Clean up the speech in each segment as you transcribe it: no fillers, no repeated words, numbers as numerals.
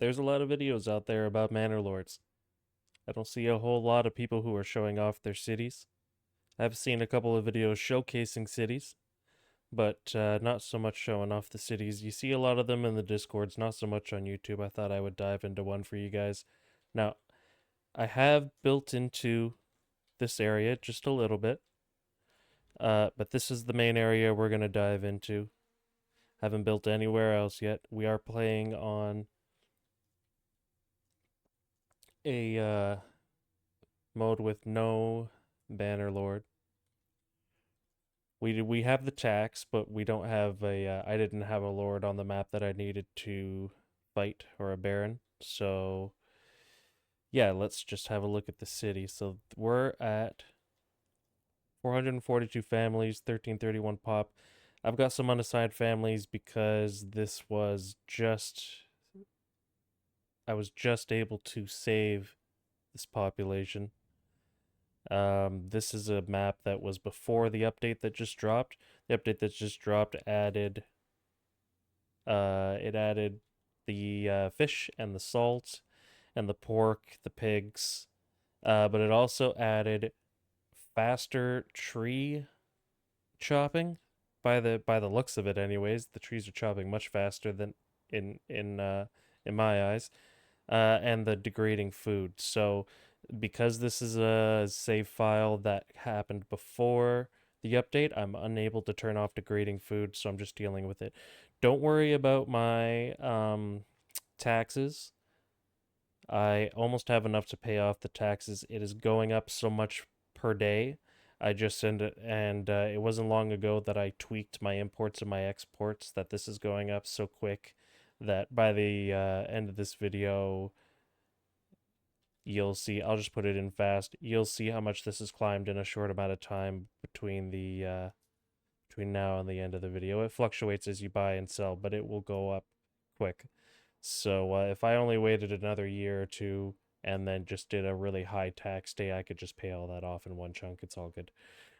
there's a lot of videos out there about Manor Lords. I don't see a whole lot of people who are showing off their cities. I've seen a couple of videos showcasing cities, but not so much showing off the cities. You see a lot of them in the Discords, not so much on YouTube. I thought I would dive into one for you guys. Now, I have built into this area just a little bit, but this is the main area we're going to dive into. Haven't built anywhere else yet. We are playing on a mode with no banner lord. We have the tax, but we don't have a. I didn't have a lord on the map that I needed to fight, or a baron. So yeah, let's just have a look at the city. So we're at 442 families, 1331 pop. I've got some unassigned families because I was just able to save this population. This is a map that was before the update that just dropped. The update that just dropped added it added the fish and the salt and the pork, the pigs, but it also added faster tree chopping. By the looks of it, anyways, the trees are chopping much faster than in my eyes, and the degrading food. So because this is a save file that happened before the update, I'm unable to turn off degrading food, so I'm just dealing with it. Don't worry about my taxes. I almost have enough to pay off the taxes. It is going up so much per day. I just send it, and it wasn't long ago that I tweaked my imports and my exports that this is going up so quick that by the end of this video, you'll see. I'll just put it in fast. You'll see how much this has climbed in a short amount of time between now and the end of the video. It fluctuates as you buy and sell, but it will go up quick. So if I only waited another year or two and then just did a really high tax day, I could just pay all that off in one chunk. It's all good.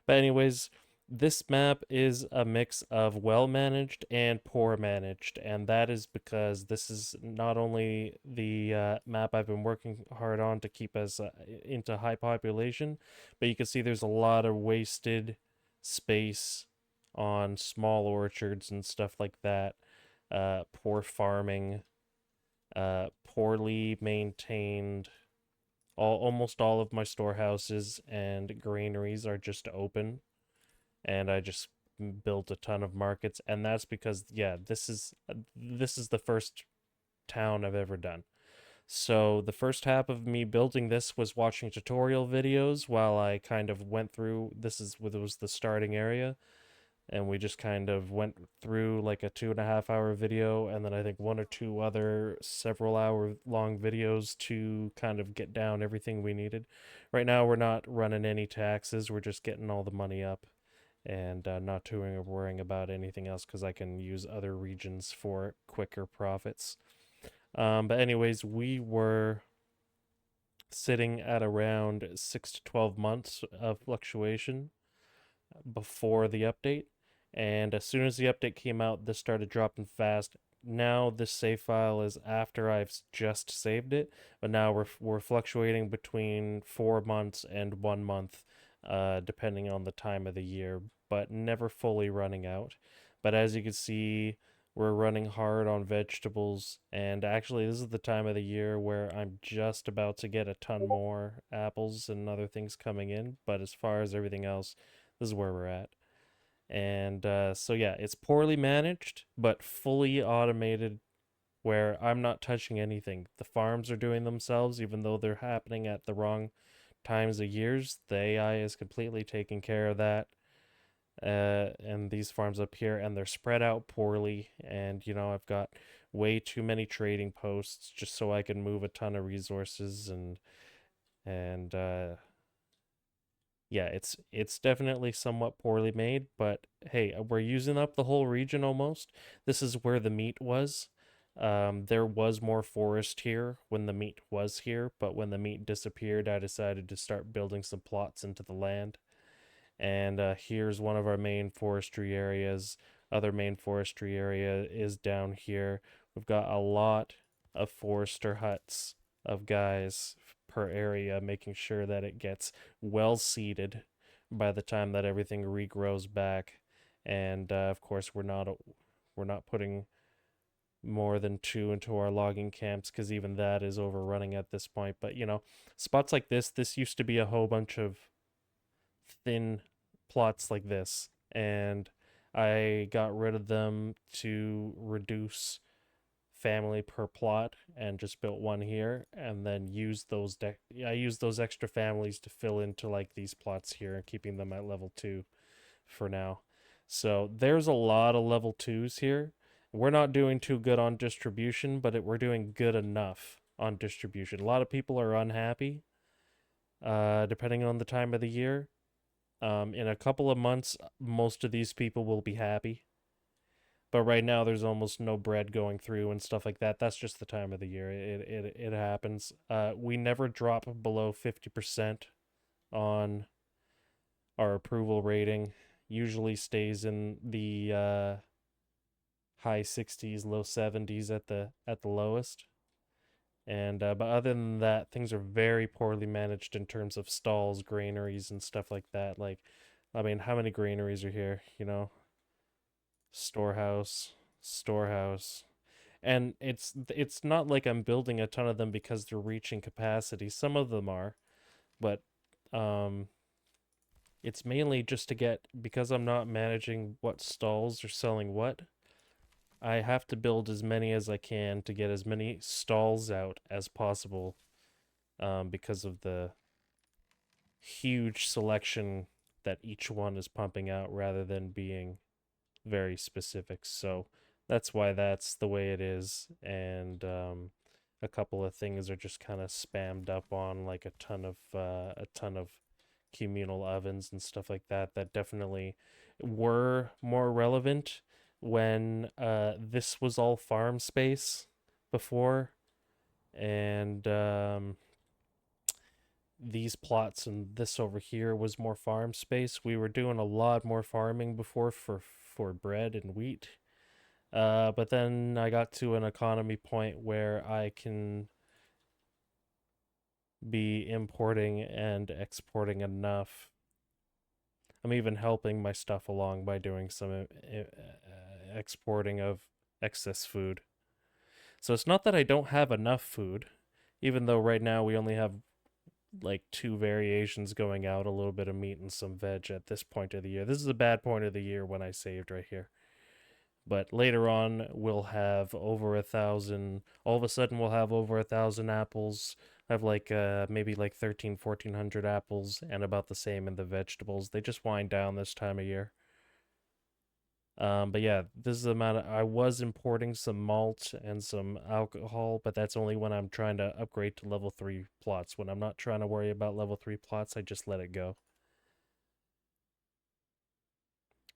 But anyways, this map is a mix of well managed and poor managed, and that is because this is not only the map I've been working hard on to keep us into high population, but you can see there's a lot of wasted space on small orchards and stuff like that. Poor farming, poorly maintained. Almost all of my storehouses and granaries are just open, and I just built a ton of markets, and that's because yeah, this is the first town I've ever done. So the first half of me building this was watching tutorial videos while I kind of went through. This is what was the starting area, and we just kind of went through like a 2.5 hour video, and then I think one or two other several hour long videos to kind of get down everything we needed. Right now, we're not running any taxes, we're just getting all the money up, and not too worrying about anything else because I can use other regions for quicker profits. But anyways, we were sitting at around 6 to 12 months of fluctuation before the update. And as soon as the update came out, this started dropping fast. Now this save file is after I've just saved it, but now we're fluctuating between 4 months and 1 month, depending on the time of the year, but never fully running out. But as you can see, we're running hard on vegetables, and actually, this is the time of the year where I'm just about to get a ton more apples and other things coming in. But as far as everything else, this is where we're at. And so, yeah, it's poorly managed, but fully automated where I'm not touching anything. The farms are doing themselves, even though they're happening at the wrong times of years. The AI is completely taking care of that. And these farms up here, and they're spread out poorly. And, I've got way too many trading posts just so I can move a ton of resources and yeah, it's definitely somewhat poorly made, but hey, we're using up the whole region almost. This is where the meat was. There was more forest here when the meat was here, but when the meat disappeared, I decided to start building some plots into the land. And here's one of our main forestry areas. Other main forestry area is down here. We've got a lot of forester huts of guys per area, making sure that it gets well seeded by the time that everything regrows back. And of course, we're not putting more than two into our logging camps because even that is overrunning at this point. But spots like this used to be a whole bunch of thin plots like this, and I got rid of them to reduce family per plot and just built one here and then used I used those extra families to fill into like these plots here and keeping them at level 2 for now. So there's a lot of level 2s here. We're not doing too good on distribution, but we're doing good enough on distribution. A lot of people are unhappy depending on the time of the year. In a couple of months, most of these people will be happy. But right now, there's almost no bread going through and stuff like that. That's just the time of the year. It happens. We never drop below 50% on our approval rating. Usually stays in the high 60s, low 70s at the lowest. And but other than that, things are very poorly managed in terms of stalls, granaries, and stuff like that. Like, I mean, how many granaries are here? Storehouse, and it's not like I'm building a ton of them because they're reaching capacity. Some of them are, but um, it's mainly just to get because I'm not managing what stalls are selling what. I have to build as many as I can to get as many stalls out as possible, because of the huge selection that each one is pumping out rather than being very specific. So that's why that's the way it is. And a couple of things are just kind of spammed up on like a ton of communal ovens and stuff like that that definitely were more relevant when this was all farm space before, and these plots and this over here was more farm space. We were doing a lot more farming before for bread and wheat. But then I got to an economy point where I can be importing and exporting enough. I'm even helping my stuff along by doing some exporting of excess food. So it's not that I don't have enough food, even though right now we only have like two variations going out, a little bit of meat and some veg at this point of the year. This is a bad point of the year when I saved right here. But later on, we'll have over 1,000. All of a sudden, we'll have over 1,000 apples. I have like maybe like 1,400 apples, and about the same in the vegetables. They just wind down this time of year. But yeah, this is the amount I was importing some malt and some alcohol, but that's only when I'm trying to upgrade to level 3 plots. When I'm not trying to worry about level 3 plots, I just let it go.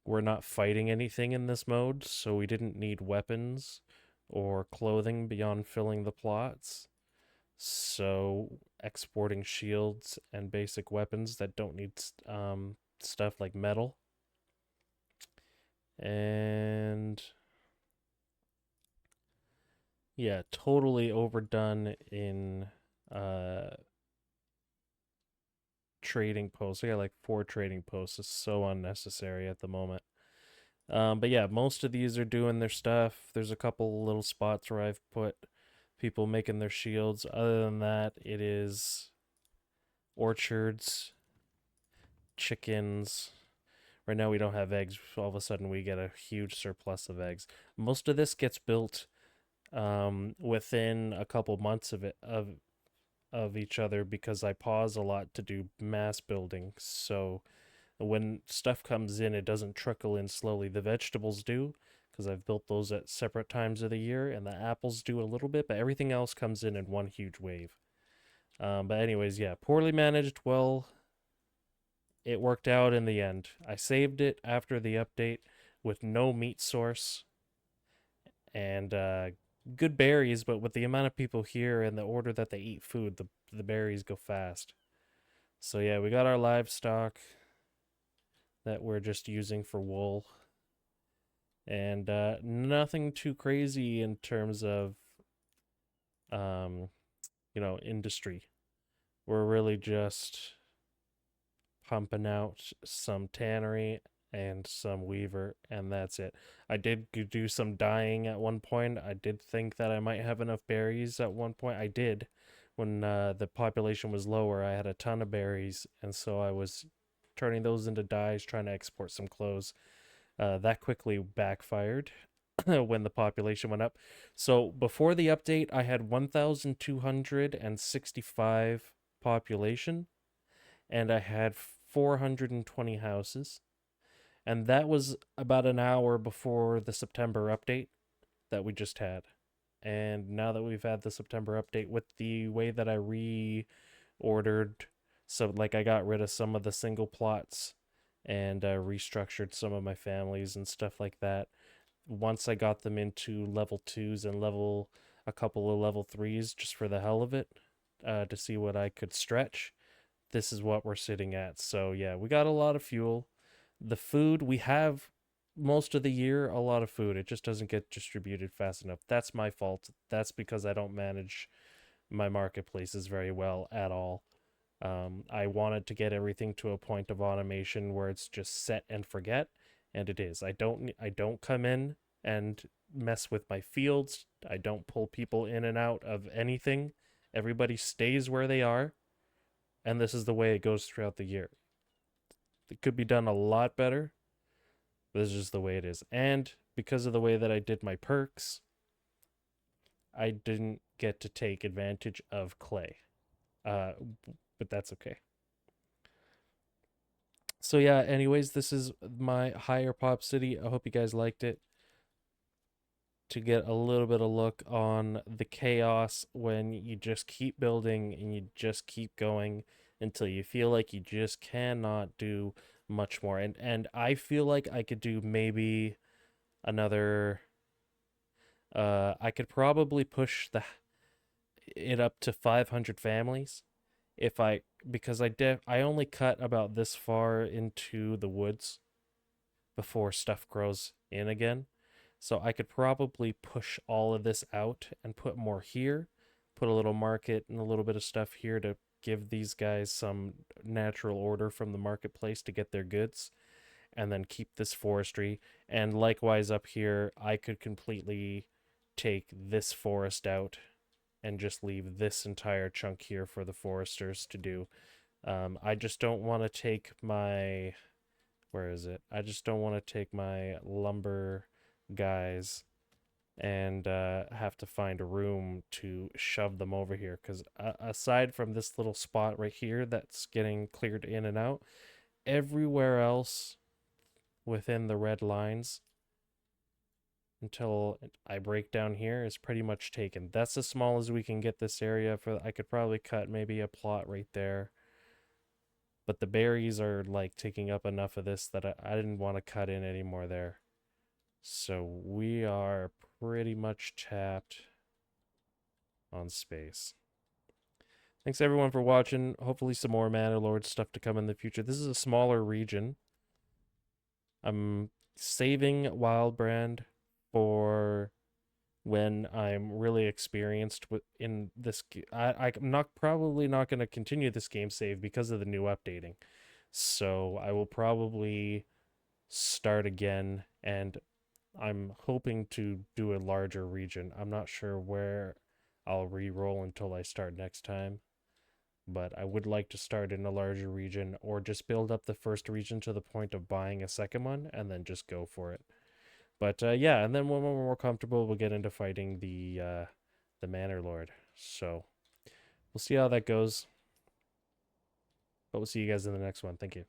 We're not fighting anything in this mode, so we didn't need weapons or clothing beyond filling the plots. So exporting shields and basic weapons that don't need stuff like metal. And yeah, totally overdone in trading posts. I got like 4 trading posts. It's so unnecessary at the moment. But yeah, most of these are doing their stuff. There's a couple little spots where I've put people making their shields. Other than that, it is orchards, chickens. Right now we don't have eggs. All of a sudden we get a huge surplus of eggs. Most of this gets built within a couple months of each other because I pause a lot to do mass building. So when stuff comes in, it doesn't trickle in slowly. The vegetables do because I've built those at separate times of the year, and the apples do a little bit, but everything else comes in one huge wave. But anyways, yeah, poorly managed. Well, it worked out in the end. I saved it after the update with no meat source and good berries, but with the amount of people here and the order that they eat food, the berries go fast. So yeah, we got our livestock that we're just using for wool, and nothing too crazy in terms of um, industry. We're really just pumping out some tannery and some weaver, and that's it. I did do some dyeing at one point. I did think that I might have enough berries at one point. I did. When the population was lower, I had a ton of berries, and so I was turning those into dyes, trying to export some clothes. That quickly backfired when the population went up. So before the update, I had 1,265 population, and I had 420 houses. And that was about an hour before the September update that we just had. And now that we've had the September update, with the way that I reordered, so like I got rid of some of the single plots and restructured some of my families and stuff like that. Once I got them into level twos and a couple of level threes just for the hell of it, to see what I could stretch, this is what we're sitting at. So yeah, we got a lot of fuel. The food we have most of the year, a lot of food. It just doesn't get distributed fast enough. That's my fault. That's because I don't manage my marketplaces very well at all. I wanted to get everything to a point of automation where it's just set and forget, and it is. I don't come in and mess with my fields. I don't pull people in and out of anything. Everybody stays where they are, and this is the way it goes throughout the year. It could be done a lot better. But this is just the way it is. And because of the way that I did my perks, I didn't get to take advantage of clay. Uh, but that's okay. So yeah, anyways, this is my higher pop city. I hope you guys liked it. To get a little bit of look on the chaos when you just keep building and you just keep going until you feel like you just cannot do much more. And I feel like I could do maybe another I could probably push the it up to 500 families if I because I only cut about this far into the woods before stuff grows in again. So I could probably push all of this out and put more here, put a little market and a little bit of stuff here to give these guys some natural order from the marketplace to get their goods, and then keep this forestry. And likewise up here, I could completely take this forest out and just leave this entire chunk here for the foresters to do. I just don't want to take my where is it? I just don't want to take my lumber guys and have to find a room to shove them over here. Because aside from this little spot right here that's getting cleared in and out, everywhere else within the red lines until I break down here is pretty much taken. That's as small as we can get this area for. I could probably cut maybe a plot right there. But the berries are like taking up enough of this that I didn't want to cut in anymore there. So we are pretty much tapped on space. Thanks everyone for watching. Hopefully some more Manor Lords stuff to come in the future. This is a smaller region. I'm saving Wildbrand for when I'm really experienced in this. I'm not probably not going to continue this game save because of the new updating. So I will probably start again, and I'm hoping to do a larger region. I'm not sure where I'll re-roll until I start next time, but I would like to start in a larger region or just build up the first region to the point of buying a second one and then just go for it. But yeah, and then when we're more comfortable, we'll get into fighting the Manor Lord. So we'll see how that goes. But we'll see you guys in the next one. Thank you.